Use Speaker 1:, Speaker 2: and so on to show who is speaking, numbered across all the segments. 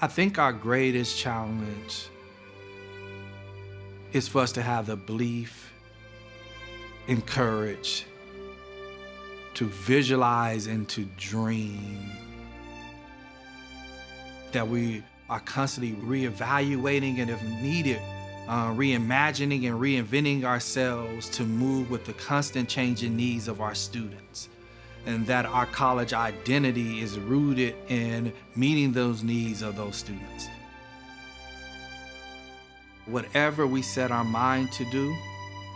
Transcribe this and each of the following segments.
Speaker 1: I think our greatest challenge is for us to have the belief and courage to visualize and to dream, that we are constantly reevaluating and, if needed, reimagining and reinventing ourselves to move with the constant changing needs of our students, and that our college identity is rooted in meeting those needs of those students. Whatever we set our mind to do,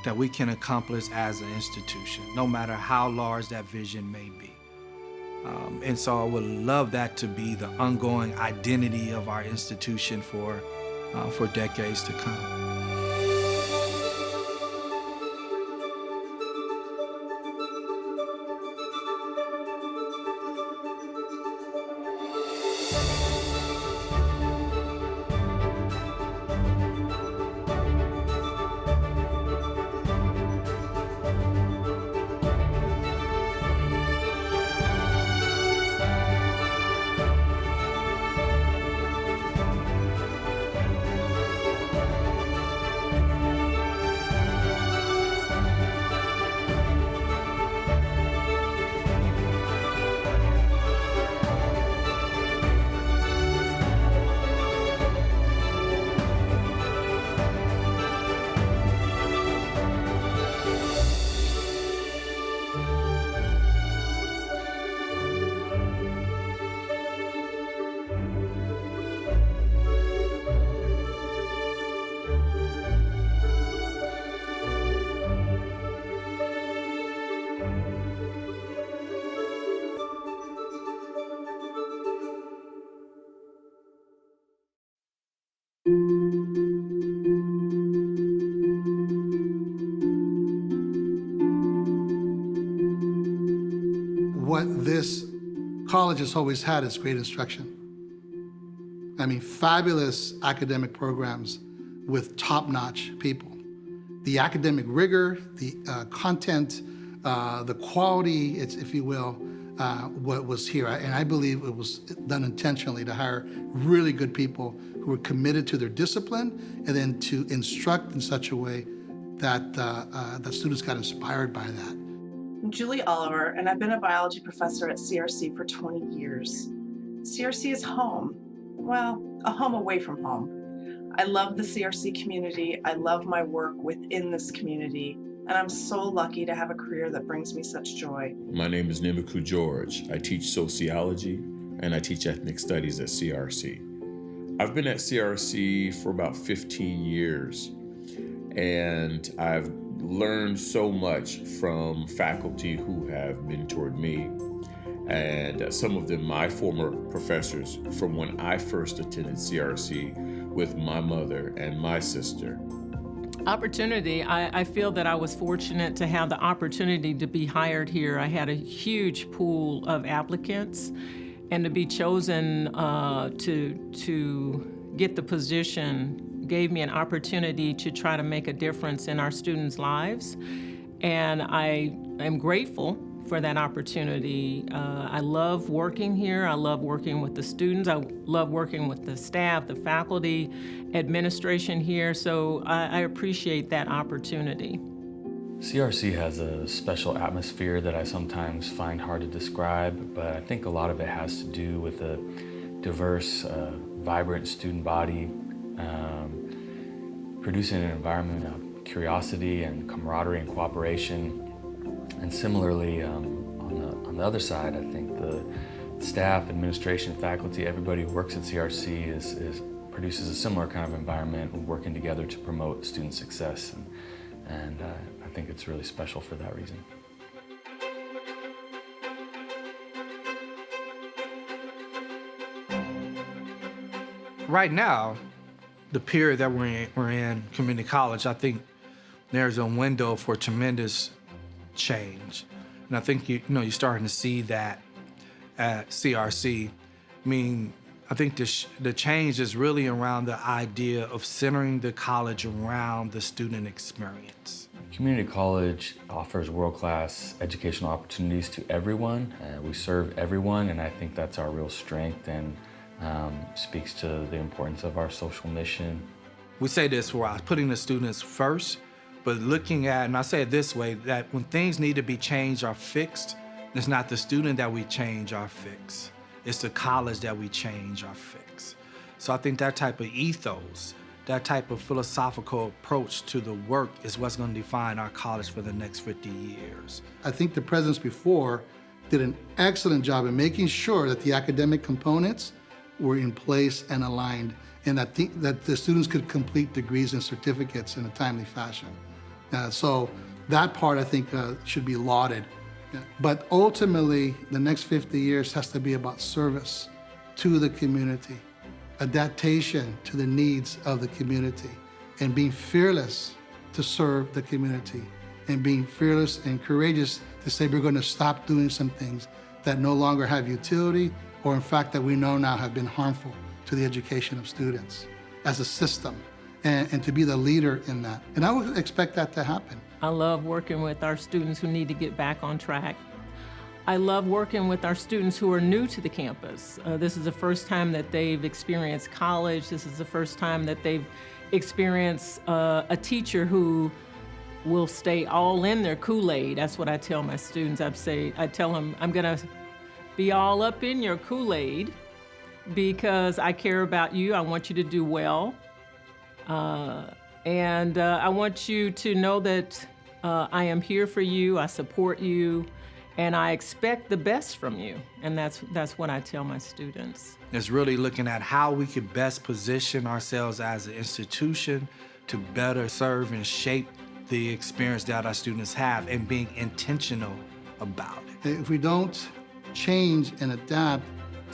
Speaker 1: that we can accomplish as an institution, no matter how large that vision may be. And so I would love that to be the ongoing identity of our institution for decades to come.
Speaker 2: What this college has always had is great instruction. I mean, fabulous academic programs with top-notch people. The academic rigor, the content, the quality, if you will, what was here. And I believe it was done intentionally to hire really good people who were committed to their discipline and then to instruct in such a way that the students got inspired by that.
Speaker 3: I'm Julie Oliver, and I've been a biology professor at CRC for 20 years. CRC is home. Well, a home away from home. I love the CRC community. I love my work within this community, and I'm so lucky to have a career that brings me such joy.
Speaker 4: My name is Nimiku George. I teach sociology, and I teach ethnic studies at CRC. I've been at CRC for about 15 years, and I've learned so much from faculty who have mentored me, and some of them my former professors from when I first attended CRC with my mother and my sister.
Speaker 5: Opportunity, I feel that I was fortunate to have the opportunity to be hired here. I had a huge pool of applicants, and to be chosen to get the position gave me an opportunity to try to make a difference in our students' lives. And I am grateful for that opportunity. I love working here. I love working with the students. I love working with the staff, the faculty, administration here. So I appreciate that opportunity.
Speaker 6: CRC has a special atmosphere that I sometimes find hard to describe, but I think a lot of it has to do with a diverse, vibrant student body, producing an environment of curiosity and camaraderie and cooperation. And similarly, on the other side, I think the staff, administration, faculty, everybody who works at CRC produces a similar kind of environment, working together to promote student success. And I think it's really special for that reason.
Speaker 1: Right now, the period that we're in community college, I think there's a window for tremendous change. And I think you're starting to see that at CRC. I mean, I think the change is really around the idea of centering the college around the student experience.
Speaker 6: Community college offers world-class educational opportunities to everyone. We serve everyone, and I think that's our real strength. And speaks to the importance of our social mission.
Speaker 1: We say this for us, putting the students first, but looking at, and I say it this way, that when things need to be changed or fixed, it's not the student that we change or fix. It's the college that we change or fix. So I think that type of ethos, that type of philosophical approach to the work is what's going to define our college for the next 50 years.
Speaker 2: I think the presidents before did an excellent job in making sure that the academic components were in place and aligned, and I think that the students could complete degrees and certificates in a timely fashion. So that part, I think, should be lauded. But ultimately, the next 50 years has to be about service to the community, adaptation to the needs of the community, and being fearless to serve the community, and being fearless and courageous to say we're going to stop doing some things that no longer have utility, or in fact that we know now have been harmful to the education of students as a system, and to be the leader in that. And I would expect that to happen.
Speaker 5: I love working with our students who need to get back on track. I love working with our students who are new to the campus. This is the first time that they've experienced college. This is the first time that they've experienced a teacher who will stay all in their Kool-Aid. That's what I tell my students. I tell them, I'm gonna be all up in your Kool-Aid because I care about you. I want you to do well. And I want you to know that I am here for you, I support you, and I expect the best from you. And that's what I tell my students.
Speaker 1: It's really looking at how we could best position ourselves as an institution to better serve and shape the experience that our students have, and being intentional about it.
Speaker 2: If we don't change and adapt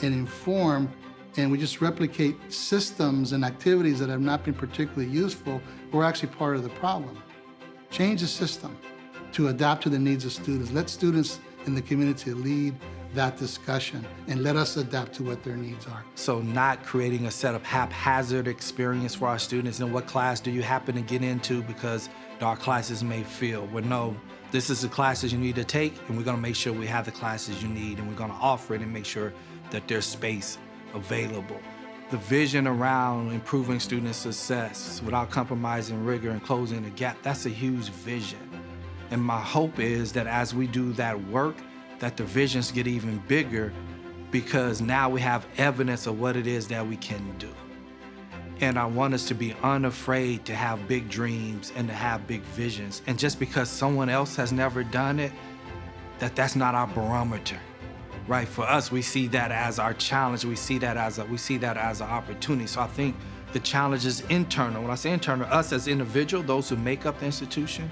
Speaker 2: and inform, and we just replicate systems and activities that have not been particularly useful, we're actually part of the problem. Change the system to adapt to the needs of students. Let students in the community lead that discussion, and let us adapt to what their needs are.
Speaker 1: So not creating a set of haphazard experience for our students. And what class do you happen to get into because our classes may fill? Well, no, this is the classes you need to take, and we're gonna make sure we have the classes you need, and we're gonna offer it and make sure that there's space available. The vision around improving student success without compromising rigor and closing the gap, that's a huge vision. And my hope is that as we do that work, that the visions get even bigger, because now we have evidence of what it is that we can do. And I want us to be unafraid to have big dreams and to have big visions. And just because someone else has never done it, that's not our barometer. Right? For us, we see that as our challenge. We see that as an opportunity. So I think the challenge is internal. When I say internal, us as individuals, those who make up the institution,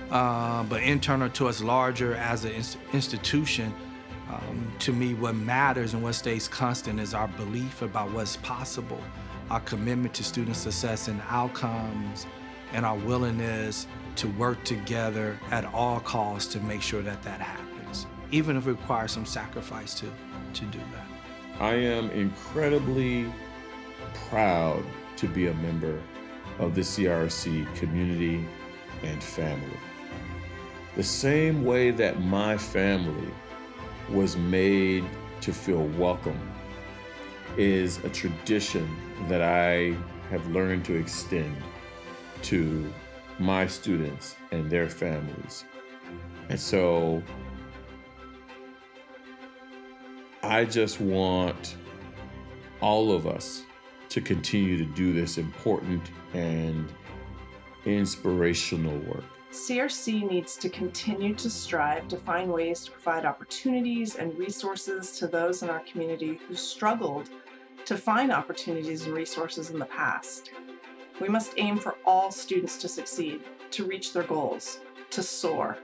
Speaker 1: but internal to us larger as an institution. To me, what matters and what stays constant is our belief about what's possible, our commitment to student success and outcomes, and our willingness to work together at all costs to make sure that happens, even if it requires some sacrifice to do that.
Speaker 4: I am incredibly proud to be a member of the CRC community and family. The same way that my family was made to feel welcome is a tradition that I have learned to extend to my students and their families. And so I just want all of us to continue to do this important and inspirational work.
Speaker 3: CRC needs to continue to strive to find ways to provide opportunities and resources to those in our community who struggled to find opportunities and resources in the past. We must aim for all students to succeed, to reach their goals, to soar.